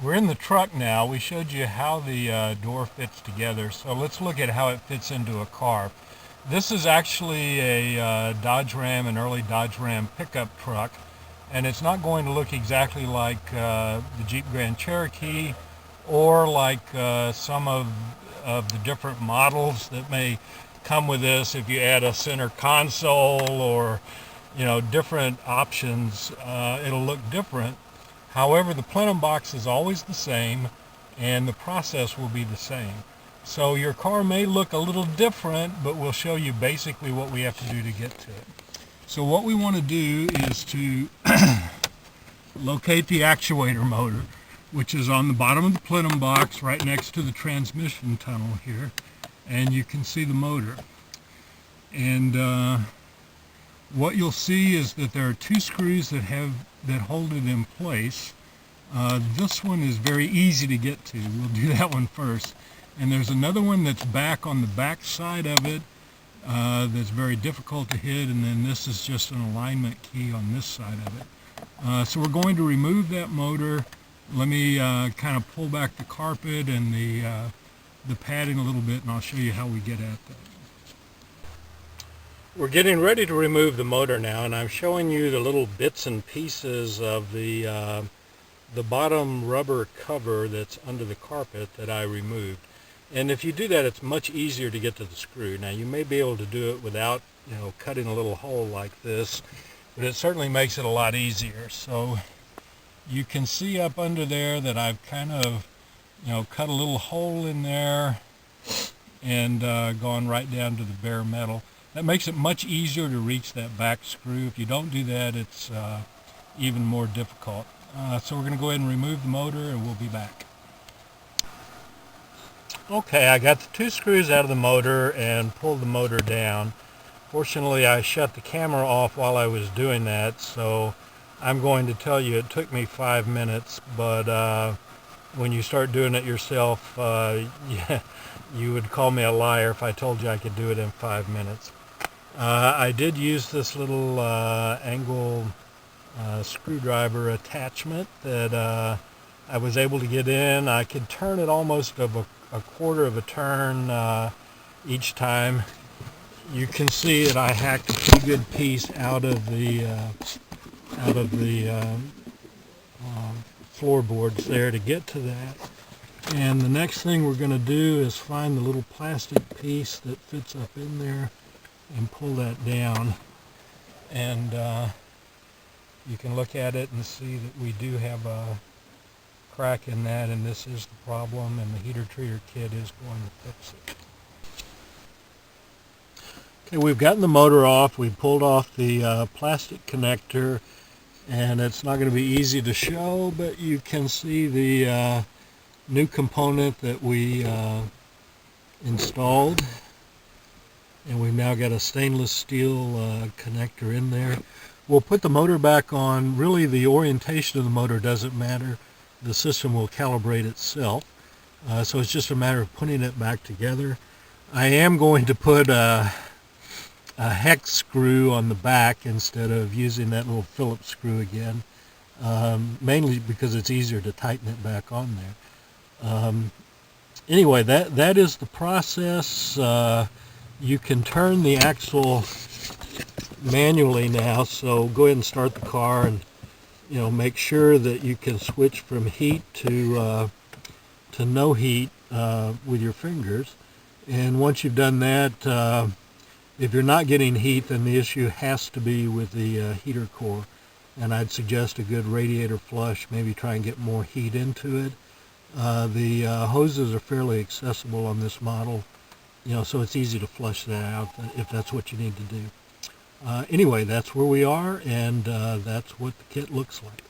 We're in the truck now. We showed you how the door fits together, so let's look at how it fits into a car. This is actually a Dodge Ram, an early Dodge Ram pickup truck, and it's not going to look exactly like the Jeep Grand Cherokee or like some of the different models that may come with this. If you add a center console or different options, it'll look different. However, the plenum box is always the same and the process will be the same. So your car may look a little different, but we'll show you basically what we have to do to get to it. So what we want to do is to locate the actuator motor, which is on the bottom of the plenum box right next to the transmission tunnel here. And you can see the motor. And what you'll see is that there are two screws that hold it in place. This one is very easy to get to. We'll do that one first. And there's another one that's back on the back side of it that's very difficult to hit, and then this is just an alignment key on this side of it. So we're going to remove that motor. Let me kind of pull back the carpet and the padding a little bit, and I'll show you how we get at that. We're getting ready to remove the motor now, and I'm showing you the little bits and pieces of the bottom rubber cover that's under the carpet that I removed. And if you do that, it's much easier to get to the screw. Now, you may be able to do it without, cutting a little hole like this, but it certainly makes it a lot easier. So you can see up under there that I've kind of, cut a little hole in there and gone right down to the bare metal. That makes it much easier to reach that back screw. If you don't do that, it's even more difficult. So we're going to go ahead and remove the motor, and we'll be back. Okay, I got the two screws out of the motor and pulled the motor down. Fortunately, I shut the camera off while I was doing that, so I'm going to tell you it took me 5 minutes, but when you start doing it yourself, yeah, you would call me a liar if I told you I could do it in 5 minutes. I did use this little angle screwdriver attachment that I was able to get in. I could turn it almost of a quarter of a turn each time. You can see that I hacked a pretty good piece out of the floorboards there to get to that. And the next thing we're going to do is find the little plastic piece that fits up in there and pull that down. And you can look at it and see that we do have a crack in that, and this is the problem, and the HeaterTreater kit is going to fix it. Okay, we've gotten the motor off. We pulled off the plastic connector, and it's not going to be easy to show, but you can see the new component that we installed, and we've now got a stainless steel connector in there. We'll put the motor back on. Really, the orientation of the motor doesn't matter. The system will calibrate itself, so it's just a matter of putting it back together. I am going to put a hex screw on the back instead of using that little Phillips screw again, mainly because it's easier to tighten it back on there. Anyway, that is the process. You can turn the axle manually now, so go ahead and start the car, and make sure that you can switch from heat to no heat with your fingers. And once you've done that, if you're not getting heat, then the issue has to be with the heater core, and I'd suggest a good radiator flush. Maybe try and get more heat into it. The hoses are fairly accessible on this model, so it's easy to flush that out if that's what you need to do. Anyway, that's where we are, and that's what the kit looks like.